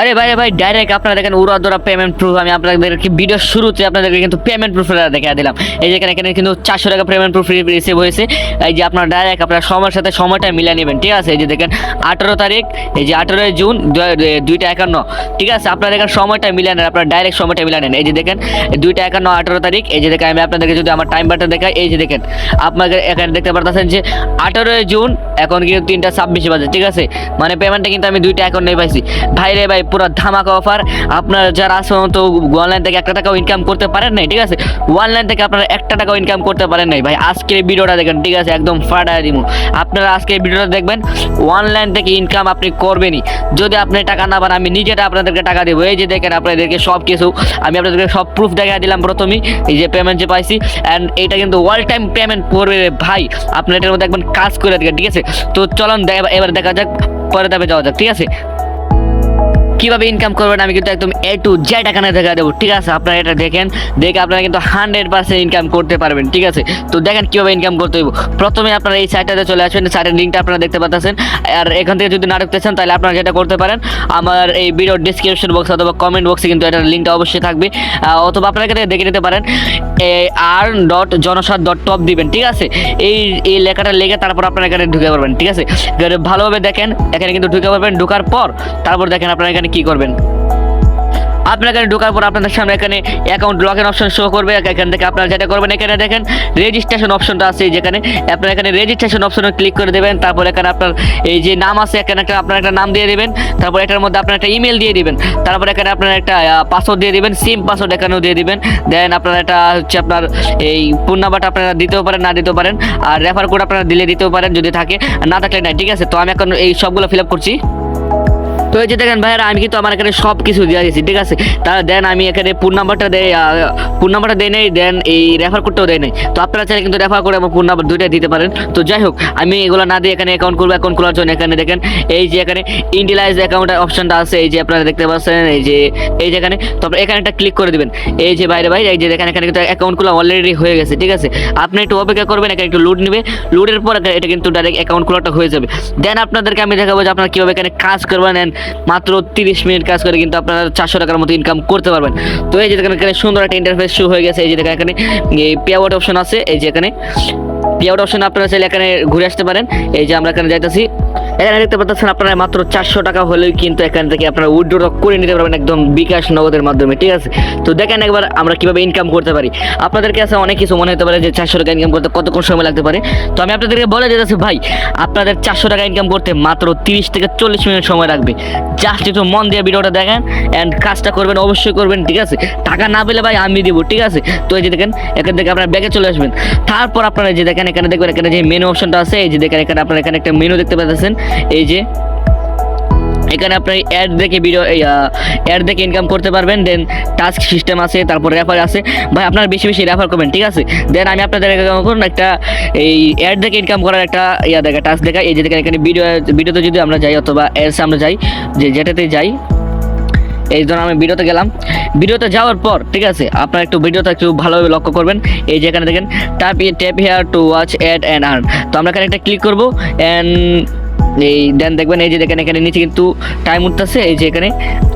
আরে ভাই ভাই ডাইরেক্ট আপনারা দেখেন উড়াধরা পেমেন্ট প্রুফ। আমি আপনাদেরকে ভিডিও শুরুতে আপনাদেরকে কিন্তু পেমেন্ট প্রুফ দেখে দিলাম। এই যে এখানে কিন্তু 400 টাকা পেমেন্ট প্রুফ রিসিভ হয়েছে। এই যে আপনারা ডাইরেক্ট আপনার সময়ের সাথে সময়টা মিলিয়ে নেবেন, ঠিক আছে। এই যে দেখেন 18 তারিখ, এই যে 18 জুন 2টা 51, ঠিক আছে। আপনারা দেখেন সময়টা মিলিয়ে নেন, আপনারা ডাইরেক্ট সময়টা মিলিয়ে নেন। এই যে দেখেন 2টা 51 18 তারিখ। এই যে দেখেন আমি আপনাদেরকে যদি আমার টাইম বারটা দেখাই, এই যে দেখেন আপনাকে এখানে দেখতে পারতেছেন যে 18 জুন এখন কিন্তু 3টা 26 বাজে, ঠিক আছে। মানে পেমেন্টটা কিন্তু আমি 2টা 51 পাইছি। ভাই রে ভাই পুরো ধামাকা অফার। আপনারা যারা আসলে তো অনলাইন থেকে 1 টাকাও ইনকাম করতে পারেন নাই, ঠিক আছে, অনলাইন থেকে আপনারা 1 টাকাও ইনকাম করতে পারেন নাই ভাই, আজকের ভিডিওটা দেখেন, ঠিক আছে, একদম ফাটায় দিমু। আপনারা আজকের ভিডিওটা দেখবেন, অনলাইন থেকে ইনকাম আপনি করবেনই। যদি আপনি টাকা না পান আমি নিজেটা আপনাদেরকে টাকা দেবো। এই যে দেখেন আপনাদেরকে সব কিছু আমি আপনাদেরকে সব প্রুফ দেখা দিলাম প্রথমেই, এই যে পেমেন্ট যে পাইছি। অ্যান্ড এটা কিন্তু অল টাইম পেমেন্ট করবে ভাই, আপনি এটার মধ্যে একবার কাজ করে দেখেন, ঠিক আছে। তো চলুন এবার দেখা যাক, পরে ধাপে যাওয়া যাক, ঠিক আছে। কিভাবে ইনকাম করবেন আমি কিন্তু একদম A to Z এখানে দেখা দেবো, ঠিক আছে। আপনারা এটা দেখেন, দেখে আপনারা কিন্তু 100% ইনকাম করতে পারবেন, ঠিক আছে। তো দেখেন কীভাবে ইনকাম করতে হবে। প্রথমে আপনারা এই সাইটটাতে চলে আসবেন, সাইটের লিঙ্কটা আপনারা দেখতে পাচ্ছেন। আর এখান থেকে যদি না ঢুকতে চান তাহলে আপনারা যেটা করতে পারেন, আমার এই ভিডিওর ডিসক্রিপশন বক্স অথবা কমেন্ট বক্সে কিন্তু এটার লিঙ্কটা অবশ্যই থাকবে, অথবা আপনারা এখানে দেখে নিতে পারেন। earn.jonoshat.top দিবেন, ঠিক আছে। এই লেখাটা লেগে তারপর আপনারা এখানে ঢুকে পারবেন, ঠিক আছে। ভালোভাবে দেখেন, এখানে কিন্তু ঢুকে পারবেন। ঢোকার পর তারপর দেখেন আপনারা এখানে কি করবেন। আপনার এখানে ঢোকার পর আপনাদের সামনে এখানে account log in option show করবে। এখান থেকে আপনারা যেটা করবেন, এখানে দেখেন রেজিস্ট্রেশন অপশনটা আছে, যেখানে আপনারা এখানে রেজিস্ট্রেশন অপশনে ক্লিক করে দেবেন। তারপর এখানে আপনার এই যে নাম আছে, এখানে আপনার একটা নাম দিয়ে দেবেন। তারপর এটার মধ্যে আপনার একটা ইমেল দিয়ে দিবেন। তারপর এখানে আপনার একটা পাসওয়ার্ড দিয়ে দিবেন, সিম পাসওয়ার্ড এখানেও দিয়ে দিবেন। দেন আপনারা এটা হচ্ছে আপনার এই ফোন নাম্বারটা আপনারা দিতেও পারেন, না দিতেও পারেন। আর রেফার কোড আপনারা দিলে দিতেও পারেন যদি থাকে, না থাকলে নাই, ঠিক আছে। তো আমি এখন এই সবগুলো ফিল আপ করছি। তো এই যে দেখেন ভাইরা আমি কিন্তু আমার এখানে সব কিছু দিয়ে দিয়েছি, ঠিক আছে। তাহলে দেন আমি এখানে ফোন নাম্বারটা দেয় নেই, দেন এই রেফার কোডটাও দেয় নেই। তো আপনারা চাইলে কিন্তু রেফার করে আমার ফোন নাম্বার দুইটাই দিতে পারেন। তো যাই হোক, আমি এগুলো না দিয়ে এখানে অ্যাকাউন্ট করবো। অ্যাকাউন্ট খোলার জন্য এখানে দেখেন এই যে এখানে ইন্ডিলাইজ অ্যাকাউন্ট অপশনটা আছে, এই যে আপনারা দেখতে পাচ্ছেন, এই যে এখানে। তারপর এখানে একটা ক্লিক করে দিবেন। এই যে বাইরে এই যে দেখেন এখানে কিন্তু অ্যাকাউন্টগুলো অলরেডি হয়ে গেছে, ঠিক আছে। আপনি একটু অপেক্ষা করবেন, এখানে একটু লোড নেবে। লোডের পর এটা কিন্তু ডাইরেক্ট অ্যাকাউন্ট খোলাটা হয়ে যাবে। দেন আপনাদেরকে আমি দেখাবো যে আপনারা কীভাবে এখানে কাজ করবেন। মাত্র 30 মিনিট কাজ করে কিন্তু আপনারা 400 টাকার মতো ইনকাম করতে পারবেন। তো এই যে দেখেন এখানে সুন্দর একটা ইন্টারফেস শুরু হয়ে গেছে। এই যে দেখেন এখানে এই পে আউট অপশন আছে, এই যে এখানে পে আউট অপশন আপনারা চাইলে এখানে ঘুরে আসতে পারেন। এই যে আমরা এখানে যাইতেছি, এখানে দেখতে পাচ্ছেন আপনারা মাত্র 400 টাকা হলেই কিন্তু এখান থেকে আপনারা উইথড্র করে নিতে পারবেন একদম বিকাশ নগদের মাধ্যমে, ঠিক আছে। তো দেখেন একবার আমরা কিভাবে ইনকাম করতে পারি। আপনাদের কাছে অনেক কিছু মনে হতে পারে যে 400 টাকা ইনকাম করতে কতক্ষণ সময় লাগতে পারে। তো আমি আপনাদেরকে বলে দিতেছি ভাই, আপনাদের 400 টাকা ইনকাম করতে মাত্র 30 থেকে 40 মিনিট সময় লাগবে। জাস্ট একটু মন দিয়ে ভিডিওটা দেখেন অ্যান্ড কাজটা করবেন, অবশ্যই করবেন, ঠিক আছে। টাকা না পেলে ভাই আমি দিব, ঠিক আছে। তো এই যে দেখেন এখান থেকে আপনারা ব্যাগে চলে আসবেন। তারপর আপনারা যে দেখেন এখানে দেখবেন এখানে যে মেনু অপশনটা আছে, এই যে দেখেন এখানে আপনারা এখানে একটা মেনু দেখতে পাচ্ছেন। এই যে এখানে আপনি অ্যাড দেখে অ্যাড দেখে ইনকাম করতে পারবেন। দেন টাস্ক সিস্টেম আছে, তারপর রেফার আছে। ভাই আপনারা বেশি বেশি রেফার করবেন, ঠিক আছে। দেন আমি আপনাদের একটা এই অ্যাড দেখে ইনকাম করার একটা দেখা টাস্ক দেখা। এই যে দেখেন এখানে ভিডিওতে যদি আমরা যাই অথবা এলসে আমরা যাই, যেটাতে যাই, এই জন্য আমি ভিডিওতে গেলাম। ভিডিওতে যাওয়ার পর, ঠিক আছে, আপনারা একটু ভিডিওটা একটু ভালোভাবে লক্ষ্য করবেন। এই যে এখানে দেখেন tap here to watch ad and earn. তো আমরা এখানে একটা ক্লিক করবো অ্যান্ড এই দেন দেখবেন এই যে দেখেন এখানে নিচে কিন্তু টাইম উঠতেছে। এই যে এখানে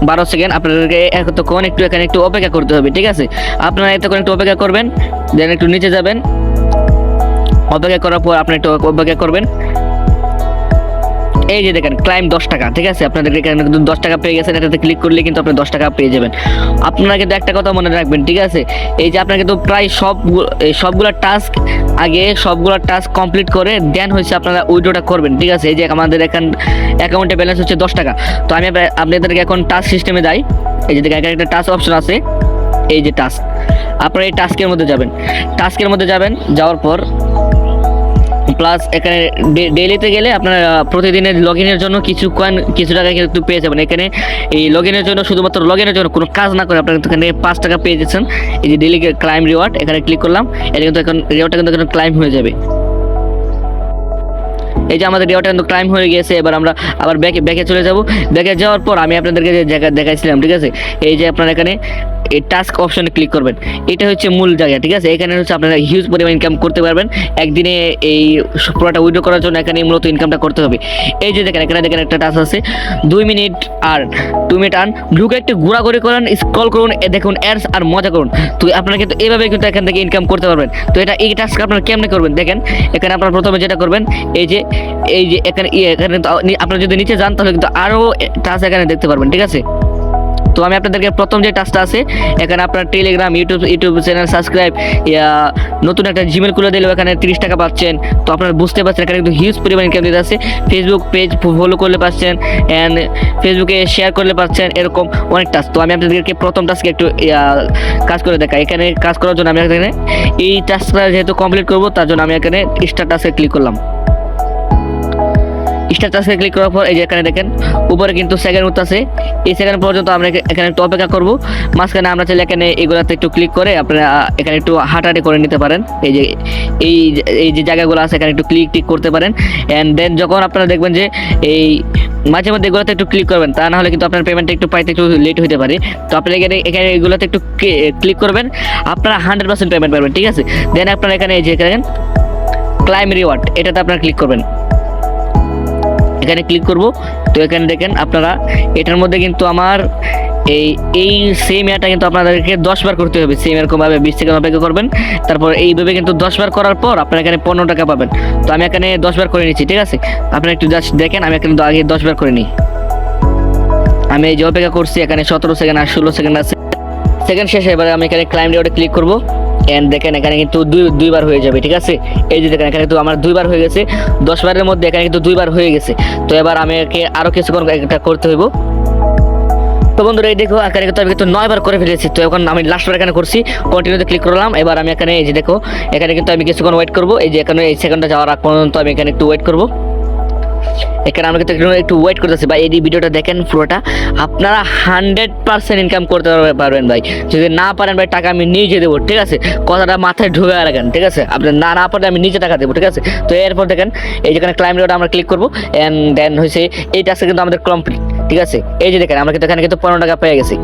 12 সেকেন্ড। আপনাদেরকে এতক্ষণ এখানে একটু অপেক্ষা করতে হবে, ঠিক আছে। আপনারা এতক্ষণ একটু অপেক্ষা করবেন, দেন একটু নিচে যাবেন। অপেক্ষা করার পর আপনি একটু অপেক্ষা করবেন। এই যে দেখেন ক্লাইম 10 টাকা, ঠিক আছে। আপনাদের এখানে কিন্তু 10 টাকা পেয়ে গেছেন। এটাতে ক্লিক করলে কিন্তু আপনি 10 টাকা পেয়ে যাবেন। আপনারা কিন্তু একটা কথা মনে রাখবেন, ঠিক আছে। এই যে আপনারা কিন্তু প্রায় সবগুলো টাস্ক সবগুলো টাস্ক কমপ্লিট করে দেন হয়েছে আপনারা উইথড্রটা করবেন, ঠিক আছে। এই যে আমাদের অ্যাকাউন্টে ব্যালেন্স হচ্ছে 10 টাকা। তো আমি আপনাদেরকে এখন টাস্ক সিস্টেমে যাই। এই যে দেখেন এখানে একটা টাস্ক অপশন আছে, এই যে টাস্ক। আপনারা এই টাস্কের মধ্যে যাবেন। যাওয়ার পর প্লাস এখানে ডেইলিতে গেলে আপনারা প্রতিদিনের লগ ইনের জন্য কিছু টাকা কিন্তু পেয়ে যাবেন। এখানে এই লগ ইনের জন্য, শুধুমাত্র লগ ইনের জন্য কোনো কাজ না করে আপনারা এখানে 5 টাকা পেয়ে যাচ্ছেন। এই যে ডেইলি ক্লাইম রিওয়ার্ড, এখানে ক্লিক করলাম। এটা কিন্তু এখন রিওয়ার্ডটা কিন্তু এখন ক্লাইম হয়ে যাবে। এই যে আমাদের রিওয়ার্ডটা কিন্তু ক্লাইম হয়ে গেছে। এবার আমরা আবার ব্যাকে চলে যাব। ব্যাকে যাওয়ার পর আমি আপনাদেরকে যে জায়গা দেখাইছিলাম, ঠিক আছে, এই যে আপনারা এখানে এই টাস্ক অপশনে ক্লিক করবেন। এটা হচ্ছে মূল জায়গা, ঠিক আছে। এখানে হচ্ছে আপনারা হিউজ পরিমাণ ইনকাম করতে পারবেন একদিনে। এই পুরোটা উইথড্র করার জন্য এখানে মূলত ইনকামটা করতে হবে। এই যে দেখেন এখানে একটা টাস্ক আছে 2 মিনিট আর্ন, 2 মিনিট আর্ন। ঢুকে একটু ঘোরাঘুরি করুন, স্ক্রল করুন, দেখুন অ্যাডস আর মজা করুন। তো আপনারা কিন্তু এইভাবে কিন্তু এখান থেকে ইনকাম করতে পারবেন। তো এই টাস্ক আপনারা কেমনে করবেন দেখেন। এখানে আপনারা প্রথমে যেটা করবেন, এই যে এখানে আপনারা যদি নিচে যান তাহলে কিন্তু আরও টাস্ক এখানে দেখতে পারবেন, ঠিক আছে। তো আমি আপনাদেরকে প্রথম যে টাস্কটা আছে, এখানে আপনার টেলিগ্রাম, ইউটিউব চ্যানেল সাবস্ক্রাইব, নতুন একটা জিমেল খুলে দিলেও এখানে 30 টাকা পাচ্ছেন। তো আপনারা বুঝতে পারছেন এখানে কিন্তু হিউজ পরিমাণ ইনকাম দিতে আছে। ফেসবুক পেজ ফলো করলে পাচ্ছেন, অ্যান্ড ফেসবুকে শেয়ার করলে পাচ্ছেন, এরকম অনেক টাস্ক। তো আমি আপনাদেরকে প্রথম টাস্কে একটু কাজ করে দেখাই। এখানে কাজ করার জন্য আমি এখানে এই টাস্কটা যেহেতু কমপ্লিট করবো, তার জন্য আমি এখানে স্টার্ট টাস্কে ক্লিক করলাম। স্টার্ট টাস্কে ক্লিক করার পর এই যে এখানে দেখেন উপরে কিন্তু সেকেন্ড উঠতেছে। এই সেকেন্ড পর্যন্ত আমরা এখানে একটু অপেক্ষা করবো। মাঝখানে আমরা চাইলে এখানে এগুলাতে একটু ক্লিক করে আপনারা এখানে একটু হাঁটাহাঁটি করে নিতে পারেন। এই যে জায়গাগুলো আছে এখানে একটু ক্লিক করতে পারেন। অ্যান্ড দেন যখন আপনারা দেখবেন যে এই মাঝে মধ্যে এগুলোতে একটু ক্লিক করবেন, তা না হলে কিন্তু আপনার পেমেন্টটা একটু পাইতে একটু লেট হতে পারে। তো আপনারা এখানে এগুলোতে একটু ক্লিক করবেন, আপনারা 100% পেমেন্ট পাবেন, ঠিক আছে। দেন আপনারা এখানে এই যে দেখেন ক্লাইম রিওয়ার্ড, এটাতে আপনারা ক্লিক করবেন। এখানে ক্লিক করব। তো এখানে দেখেন আপনারা এটার মধ্যে কিন্তু আমার এই সেম ইয়ারটা কিন্তু আপনাদেরকে 10 বার করতে হবে। সেম এরকমভাবে 20 সেকেন্ড অপেক্ষা করবেন। তারপর এইভাবে কিন্তু 10 বার করার পর আপনারা এখানে 15 টাকা পাবেন। তো আমি এখানে 10 বার করে নিচ্ছি, ঠিক আছে। আপনারা একটু জাস্ট দেখেন, আমি এখানে আগে 10 বার করে নিই। আমি এই যে অপেক্ষা করছি, এখানে 17 সেকেন্ড আর 16 সেকেন্ড আছে। সেকেন্ড শেষে এবারে আমি এখানে ক্লাইম রিওয়ার্ডে ক্লিক করব। এন্ড দেখেন এখানে কিন্তু দুইবার হয়ে যাবে, ঠিক আছে। এই যে দেখেন এখানে কিন্তু আমার 2 বার হয়ে গেছে। 10 বারের মধ্যে এখানে কিন্তু 2 বার হয়ে গেছে। তো এবার আমি আরো কিছুক্ষণ একটা করতে হইব। তো বন্ধুরা এই দেখো এখানে কিন্তু আমি কিন্তু 9 বার করে ফেলেছি। তো এখন আমি লাস্ট বার এখানে করছি, কন্টিনিউতে ক্লিক করলাম। এবার আমি এখানে এই যে দেখো এখানে কিন্তু আমি কিছুক্ষণ ওয়েট করব। এই যে এখানে এই সেকেন্ডটা যাওয়ার আগ পর্যন্ত আমি এখানে একটু ওয়েট করব। এখানে আমরা কিন্তু একটু ওয়েট করতেছি ভাই। এই ভিডিওটা দেখেন পুরোটা, আপনারা 100% ইনকাম করতে পারবেন ভাই। যদি না পারেন ভাই টাকা আমি নিজে দেবো, ঠিক আছে। কথাটা মাথায় ঢুকে রাখেন, ঠিক আছে। আপনি না পারলে আমি নিজে টাকা দেবো, ঠিক আছে। তো এরপর দেখেন এই যেখানে ক্লাইম রিওয়ার্ড আমরা ক্লিক করবো। অ্যান্ড দেন হয়েছে এই টাস্কটা কিন্তু আমাদের কমপ্লিট, ঠিক আছে। এই যে দেখেন আমরা কিন্তু এখানে কিন্তু 15 টাকা পেয়ে গেছি।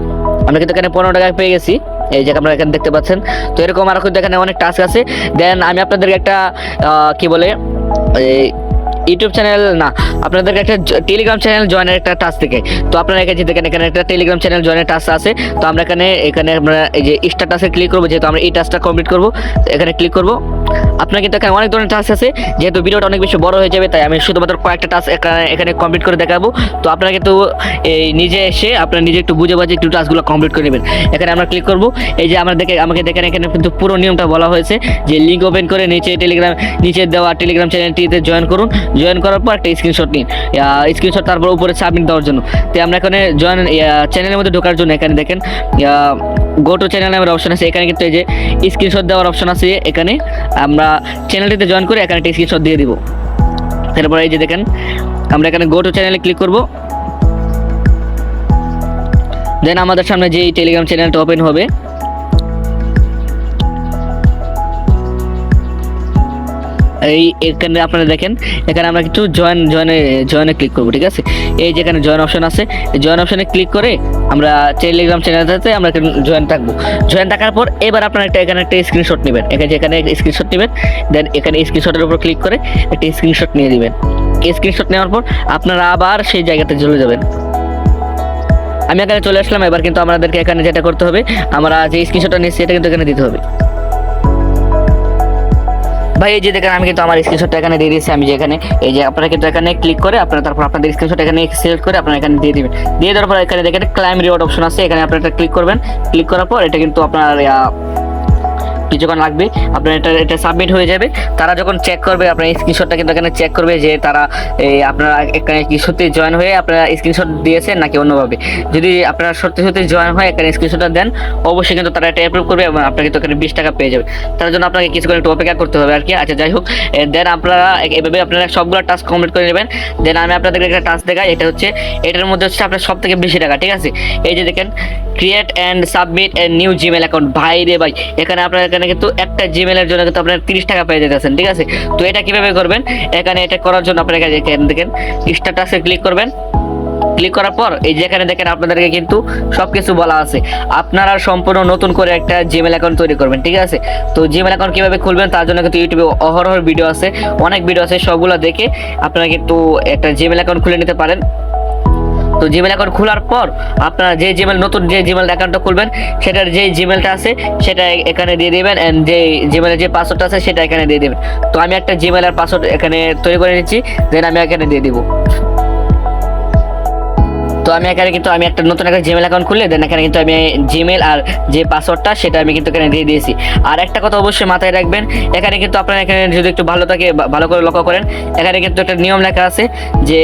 আমরা কিন্তু এখানে 15 টাকা পেয়ে গেছি, এই যে আপনারা এখানে দেখতে পাচ্ছেন। তো এরকম আরো কিন্তু এখানে অনেক টাস্ক আছে। দেন আমি আপনাদেরকে একটা কি বলে ইউটিউব চ্যানেল না, আপনাদেরকে একটা টেলিগ্রাম চ্যানেল জয়েনের একটা টাস্ক থেকে। তো আপনারা এখানে দেখেন এখানে একটা টেলিগ্রাম চ্যানেল জয়েনের টাস্ক আছে। তো আমরা এখানে আমরা এই যে স্টার টাস্কে ক্লিক করবো, যেহেতু আমরা এই টাস্কটা কমপ্লিট করবো। এখানে ক্লিক করবো। আপনার কিন্তু এখানে অনেক ধরনের টাস্ক আছে, যেহেতু ভিডিওটা অনেক বেশি বড় হয়ে যাবে, তাই আমি শুধুমাত্র কয়েকটা টাস্ক এখানে কমপ্লিট করে দেখাবো। তো আপনারা কিন্তু এই নিজে এসে আপনারা নিজে একটু বুঝে বাজে একটু টাস্কগুলো কমপ্লিট করে নেবেন। এখানে আমরা ক্লিক করবো। এই যে আমাকে দেখেন এখানে কিন্তু পুরো নিয়মটা বলা হয়েছে যে লিঙ্ক ওপেন করে নিচে দেওয়া টেলিগ্রাম চ্যানেলটিতে জয়েন করুন। জয়েন করার পর একটা স্ক্রিনশট নিন, স্ক্রিনশট তারপর উপরে সাবমিট দেওয়ার জন্য। তো আমরা এখানে জয়েন চ্যানেলের মধ্যে ঢোকার জন্য এখানে দেখেন গো টু চ্যানেল নামের অপশন আছে। এখানে কিন্তু এই যে স্ক্রিনশট দেওয়ার অপশন আছে। এখানে আমরা চ্যানেলটিতে জয়েন করে এখানে একটা স্ক্রিনশট দিয়ে দিব। তারপর এই যে দেখেন আমরা এখানে গো টু চ্যানেলে ক্লিক করব। দেন আমাদের সামনে যে টেলিগ্রাম চ্যানেলটা ওপেন হবে, এখানে আপনারা দেখেন এখানে আমরা কিছু জয়েনে ক্লিক করবো, ঠিক আছে। এই যে এখানে জয়েন অপশন আছে, জয়েন অপশনে ক্লিক করে আমরা টেলিগ্রাম চ্যানেলটাতে আমরা জয়েন থাকবো। জয়েন থাকার পর এবার আপনারা এখানে একটা স্ক্রিনশট নেবেন। এখানে স্ক্রিনশট নেবেন। দেন এখানে স্ক্রিনশটের উপর ক্লিক করে একটা স্ক্রিনশট নিয়ে দিবেন। স্ক্রিনশট নেওয়ার পর আপনারা আবার সেই জায়গাতে চলে যাবেন। আমি এখানে চলে আসলাম। এবার কিন্তু আমাদেরকে এখানে যেটা করতে হবে, আমরা যে স্ক্রিনশটটা নিচ্ছি এটা কিন্তু এখানে দিতে হবে। ভাই এই যে দেখেন আমি কিন্তু আমার স্ক্রিনশটটা এখানে দিয়ে দিয়েছি। আমি যে এখানে এই যে আপনারা কিন্তু এখানে ক্লিক করে আপনারা তারপর আপনাদের স্ক্রিনশট এখানে সিলেক্ট করে আপনারা এখানে দিয়ে দিবেন। দিয়ে দেওয়ার পর এখানে দেখেন ক্লাইম রিওয়ার্ড অপশন আছে। এখানে আপনারা এটা ক্লিক করবেন। ক্লিক করার পর এটা কিন্তু আপনার কিছুক্ষণ লাগবে, আপনার এটা সাবমিট হয়ে যাবে। তারা যখন চেক করবে আপনার স্ক্রিনশটটা কিন্তু এখানে চেক করবে যে তারা আপনারা এখানে কি সত্যি জয়েন হয়ে আপনারা স্ক্রিনশট দিয়েছেন নাকি অন্যভাবে। যদি আপনারা সত্যি জয়েন হয়ে এখানে স্ক্রিনশটটা দেন, অবশ্যই কিন্তু তারা এটা অ্যাপ্রুভ করবে এবং আপনাকে তো এখানে 20 টাকা পেয়ে যাবে। তার জন্য আপনাকে কিছুক্ষণ একটু অপেক্ষা করতে হবে আর কি। আচ্ছা যাই হোক, দেন আপনারা এভাবে আপনারা সবগুলো টাস্ক কমপ্লিট করে নেবেন। দেন আমি আপনাদেরকে একটা টাস্ক দেখাই। এটার মধ্যে হচ্ছে আপনার সব থেকে বেশি টাকা, ঠিক আছে। এই যে দেখেন create and submit a new Gmail account. ভাই রে ভাই, এখানে আপনারা এখানে কিন্তু একটা জিমেলের জন্য কিন্তু আপনারা 30 টাকা পেয়ে যেতেছেন, ঠিক আছে। তো এটা কিভাবে করবেন, এখানে এটা করার জন্য আপনারা এখানে দেখেন স্ট্যাটাসে ক্লিক করবেন। ক্লিক করার পর এই যেখানে দেখেন আপনাদেরকে কিন্তু সবকিছু বলা আছে, আপনারা সম্পূর্ণ নতুন করে একটা জিমেল অ্যাকাউন্ট তৈরি করবেন, ঠিক আছে। তো জিমেল অ্যাকাউন্ট কিভাবে খুলবেন তার জন্য কিন্তু ইউটিউবে অহরহ ভিডিও আছে, অনেক ভিডিও আছে, সবগুলো দেখে আপনারা কিন্তু একটা জিমেল অ্যাকাউন্ট খুলে নিতে পারেন। তো জিমেল অ্যাকাউন্ট খোলার পর আপনারা যে জিমেল নতুন যে জিমেল অ্যাকাউন্টটা খুলবেন সেটার যে জিমেলটা আছে সেটা এখানে দিয়ে দিবেন, এন্ড যে জিমেলের যে পাসওয়ার্ডটা আছে সেটা এখানে দিয়ে দিবেন। তো আমি একটা জিমেলের পাসওয়ার্ড এখানে তৈরি করে নিচ্ছি, দেন আমি এখানে দিয়ে দিব। তো আমি এখানে কিন্তু আমি একটা নতুন একটা জিমেল অ্যাকাউন্ট খুললে দেন এখানে কিন্তু আমি জিমেল আর যে পাসওয়ার্ডটা সেটা আমি কিন্তু এখানে দিয়ে দিয়েছি। আর একটা কথা অবশ্যই মাথায় রাখবেন, এখানে কিন্তু আপনারা এখানে যদি একটু ভালো করে লক্ষ্য করেন, এখানে কিন্তু একটা নিয়ম লেখা আছে যে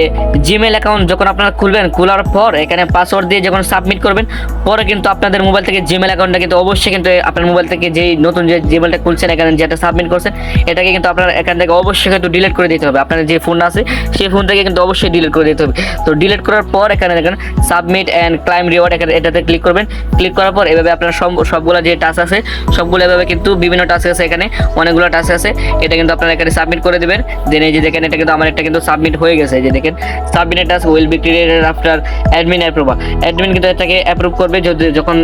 জিমেল অ্যাকাউন্ট যখন আপনারা খুলবেন, খোলার পর এখানে পাসওয়ার্ড দিয়ে যখন সাবমিট করবেন, পরে কিন্তু আপনাদের মোবাইল থেকে জিমেল অ্যাকাউন্টটা কিন্তু অবশ্যই কিন্তু আপনার মোবাইল থেকে যেই নতুন যে জিমেলটা খুলছেন এখানে যেটা সাবমিট করছেন এটাকে কিন্তু আপনার এখান থেকে অবশ্যই কিন্তু ডিলিট করে দিতে হবে। আপনার যে ফোন আছে সেই ফোন থেকে কিন্তু অবশ্যই ডিলিট করে দিতে হবে। তো ডিলিট করার পর এখানে দেখেন সাবমিট অ্যান্ড ক্লাইম রিওয়ার্ড, এটাতে ক্লিক করবেন। ক্লিক করার পর এভাবে আপনার সবগুলো যে টাস্ক আছে সবগুলো এভাবে কিন্তু বিভিন্ন টাস্ক আছে, এখানে অনেকগুলো টাস্ক আছে, এটা কিন্তু আপনারা এখানে সাবমিট করে দেবেন। দেন এই যে দেখেন এটা কিন্তু আমার একটা কিন্তু সাবমিট হয়ে গেছে, এই যে দেখেন submitted task will be created after admin approval. Admin কিন্তু এটাকে অ্যাপ্রুভ করবে যখন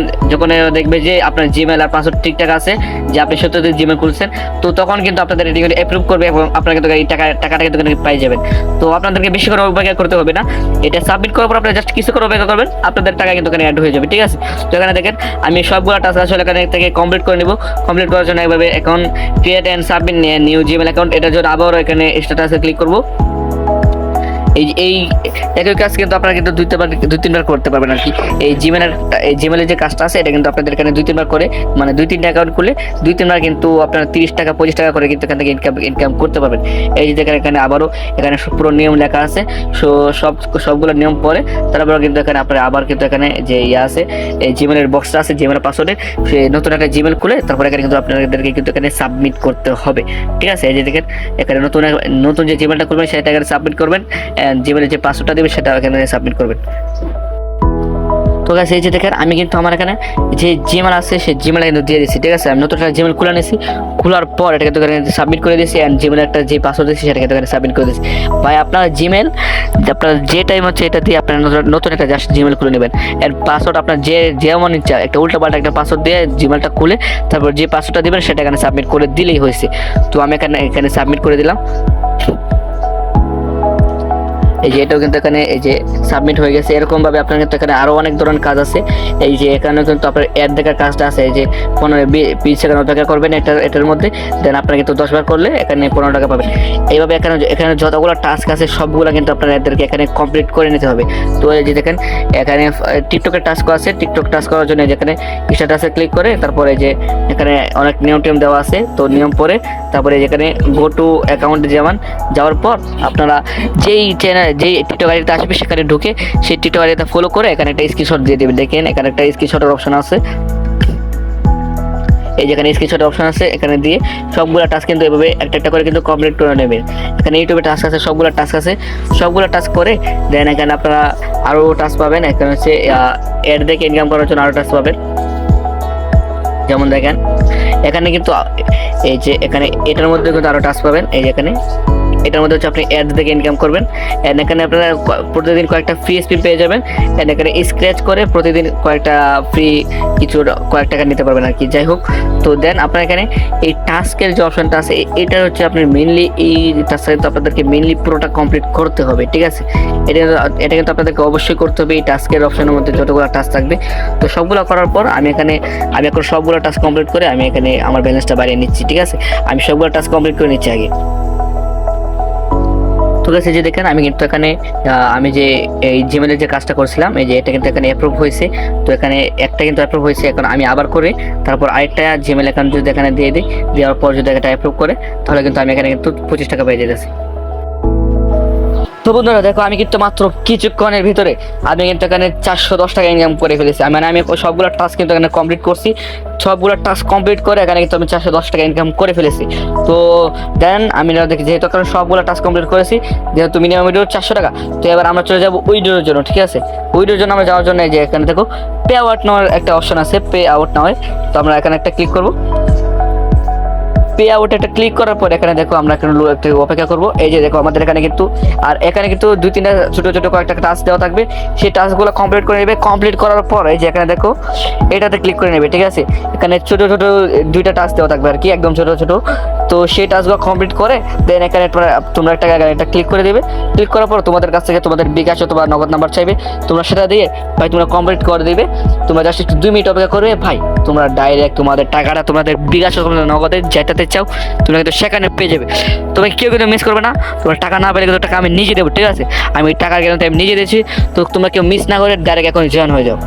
দেখবে যে আপনার জিমেল আর পাসওয়ার্ড ঠিকঠাক আছে, যে আপনি সত্যি জিমেল খুলছেন, তো তখন কিন্তু আপনাদের এটি কিন্তু অ্যাপ্রুভ করবে এবং আপনারা কিন্তু এই টাকাটা কিন্তু পাই যাবেন। তো আপনাদেরকে বেশি করে অপেক্ষা করতে হবে না, এটা সাবমিট করার পর আপনারা জাস্ট কিছু করে অপেক্ষা করবেন, আপনাদের টাকা কিন্তু এখানে অ্যাড হয়ে যাবে, ঠিক আছে। তো এখানে দেখেন আমি সবগুলো টাস্ক আসলে এখানে থেকে কমপ্লিট করে নিব। কমপ্লিট করার জন্য এইভাবে account create and submit new Gmail account, এটার জন্য আবারও এখানে স্ট্যাটাসে ক্লিক করব। এই একই কাজ কিন্তু আপনারা কিন্তু দুই তিনবার করতে পারবেন আর কি। এই জিমেলের যে কাজটা আছে এটা কিন্তু আপনাদের এখানে 2-3 বার করে, মানে 2-3টা অ্যাকাউন্ট খুলে 2-3 বার কিন্তু আপনারা 30 টাকা 25 টাকা করে কিন্তু এখান থেকে ইনকাম করতে পারবেন। এই যে দেখেন এখানে আবারও এখানে পুরো নিয়ম লেখা আছে, সবগুলো নিয়ম পরে তারপরে কিন্তু এখানে আপনারা আবার কিন্তু এখানে যে আছে এই জিমেলের বক্সটা আছে, জিমেলের পাসওয়ার্ডে সে নতুন একটা জিমেল খুলে তারপরে এখানে কিন্তু আপনাদেরকে কিন্তু এখানে সাবমিট করতে হবে, ঠিক আছে। এই যে দেখেন এখানে নতুন যে জিমেলটা করবেন সেটা এখানে সাবমিট করবেন, জিমেলের যে পাসওয়ার্ডটা দেবে সেটা এখানে সাবমিট করবেন। তো গাইস এই যে দেখেন আমি কিন্তু আমার এখানে যে জিমেল আছে সেই জিমেল কিন্তু দিয়ে দিয়েছি, ঠিক আছে। আমি নতুন একটা জিমেল খুলে নিয়েছি, খোলার পর এটা কিন্তু এখানে সাবমিট করে দিয়েছি, অ্যান্ড জিমেলের একটা যে পাসওয়ার্ড দিয়েছি সেটা কিন্তু এখানে সাবমিট করে দিয়েছি। ভাই আপনার জিমেল আপনার যে টাইম হচ্ছে এটা দিয়ে আপনার নতুন একটা জাস্ট জিমেল খুলে নেবেন, এর পাসওয়ার্ড আপনার যেমন ইচ্ছা একটা উল্টাপাল্টা একটা পাসওয়ার্ড দিয়ে জিমেলটা খুলে তারপর যে পাসওয়ার্ডটা দেবেন সেটা এখানে সাবমিট করে দিলেই হয়েছে। তো আমি এখানে সাবমিট করে দিলাম। এই যে এটাও কিন্তু এখানে এই যে সাবমিট হয়ে গেছে। এরকমভাবে আপনার কিন্তু এখানে আরও অনেক ধরনের কাজ আছে। এই যে এখানে কিন্তু আপনার অ্যাড দেখার কাজটা আছে, এই যে 15-20 সেকেন্ড অপেক্ষা করবেন এটার মধ্যে, দেন আপনারা কিন্তু 10 বার করলে এখানে 15 টাকা পাবেন। এইভাবে এখানে যতগুলো টাস্ক আছে সবগুলো কিন্তু আপনাদেরকে এখানে কমপ্লিট করে নিতে হবে। তো এই যে দেখেন এখানে টিকটকের টাস্কও আছে, টিকটক টাস্ক করার জন্য যেখানে স্ট্যাটাসে ক্লিক করে তারপরে যে এখানে অনেক নিয়ম দেওয়া আছে, তো নিয়ম পরে তারপরে যেখানে গো টু অ্যাকাউন্টে যাওয়ার পর আপনারা যেই টিকটক আইডিতে আসবে সেখানে ঢুকে সেই টিকটক আইডিটা ফলো করে এখানে একটা স্ক্রিনশট দিয়ে দেবেন। দেখেন এখানে একটা স্ক্রিনশটের অপশন আছে, এই যেখানে স্ক্রিনশট অপশন আছে এখানে দিয়ে সবগুলো টাস্ক কিন্তু এভাবে একটা করে কিন্তু কমপ্লিট করে নেবেন। এখানে ইউটিউবে টাস্ক আছে, সবগুলো টাস্ক করে দেন এখানে আপনারা আরও টাস্ক পাবেন। এখানে হচ্ছে অ্যাড দেখে ইনকাম করার জন্য আরও টাস্ক পাবেন। যেমন দেখেন এখানে কিন্তু এই যে এখানে এটার মধ্যে কিন্তু আরও টাস্ক পাবেন। এই যে এখানে এটার মধ্যে হচ্ছে আপনি অ্যাড দেখে ইনকাম করবেন, অ্যান্ড এখানে আপনারা প্রতিদিন কয়েকটা ফ্রি স্পিন পেয়ে যাবেন, অ্যান্ড এখানে স্ক্র্যাচ করে প্রতিদিন কয়েকটা ফ্রি কয়েক টাকা নিতে পারবেন আর কি। যাই হোক, তো দেন আপনার এখানে এই টাস্কের যে অপশনটা আছে এটা হচ্ছে আপনি মেনলি এই টাস্কটা কিন্তু আপনাদেরকে মেনলি পুরোটা কমপ্লিট করতে হবে, ঠিক আছে। এটা কিন্তু আপনাদেরকে অবশ্যই করতে হবে। এই টাস্কের অপশনের মধ্যে যতগুলো টাস্ক থাকবে তো সবগুলো করার পর আমি এখন সবগুলো টাস্ক কমপ্লিট করে আমি এখানে আমার ব্যালেন্সটা বাড়িয়ে নিচ্ছি, ঠিক আছে। আমি সবগুলো টাস্ক কমপ্লিট করে নিচ্ছি আগে। ঠিক আছে, যে দেখেন আমি কিন্তু এখানে আমি যে এই জিমেলের যে কাজটা করছিলাম এই যে এটা কিন্তু এখানে অ্যাপ্রুভ হয়েছে। তো এখানে একটা কিন্তু অ্যাপ্রুভ হয়েছে, এখন আমি আবার করে তারপর আরেকটা জিমেল অ্যাকাউন্ট যদি এখানে দিয়ে দিই, দেওয়ার পর যদি এটা অ্যাপ্রুভ করে তাহলে কিন্তু আমি এখানে কিন্তু 25 টাকা পেয়ে যেতেছি। তো বন্ধুরা দেখো আমি কিন্তু মাত্র কিছুক্ষণের ভিতরে আমি কিন্তু এখানে 410 টাকা ইনকাম করে ফেলেছি। মানে আমি সবগুলো টাস্ক কিন্তু এখানে কমপ্লিট করছি, সবগুলো টাস্ক কমপ্লিট করে এখানে কিন্তু আমি 410 টাকা ইনকাম করে ফেলেছি। তো দেন আমি দেখি যেহেতু কারণ সবগুলো টাস্ক কমপ্লিট করেছি, যেহেতু মিনিমাম উইড্রো 400 টাকা, তো এবার আমরা চলে যাবো উইড্রোর জন্য, ঠিক আছে। উইড্রোর জন্য আমরা যাওয়ার জন্য এই যে এখানে দেখো পে আউট নেওয়ার একটা অপশন আছে, পে আউট নেওয়ার, তো আমরা এখানে একটা ক্লিক করবো। পে আউট একটা ক্লিক করার পর এখানে দেখো আমরা একটু অপেক্ষা করবো। এই যে দেখো আমাদের এখানে কিন্তু, আর এখানে কিন্তু 2-3টা ছোটো ছোটো কয়েকটা টাস্ক দেওয়া থাকবে, সেই টাস্কগুলো কমপ্লিট করে নেবে। কমপ্লিট করার পর এই যে এখানে দেখো এটাতে ক্লিক করে নেবে, ঠিক আছে। এখানে ছোটো ছোটো 2টা টাস্ক দেওয়া থাকবে আর কি, একদম ছোটো ছোটো। তো সেই টাস্কগুলো কমপ্লিট করে দেন এখানে তোমরা একটা ক্লিক করে দেবে। ক্লিক করার পর তোমাদের কাছ থেকে তোমাদের বিকাশ অথবা নগদ নাম্বার চাইবে, তোমরা সেটা দিয়ে ভাই তোমরা কমপ্লিট করে দিবে। তোমরা জাস্ট একটু 2 মিনিট অপেক্ষা করবে ভাই, তোমরা ডাইরেক্ট তোমাদের টাকাটা তোমাদের বিকাশ অথবা নগদে যেটাতে চাও তোমরা কিন্তু সেখানে পেয়ে যাবে। তবে কেউ কিন্তু মিস করবে না, তোমরা টাকা না পেলে কিন্তু টাকা আমি নিজে দেবো, ঠিক আছে। আমি টাকার গ্যারান্টি আমি নিজে দিয়েছি, তো তোমরা কেউ মিস না করে ডাইরেক্ট এখন জয়েন হয়ে যাও।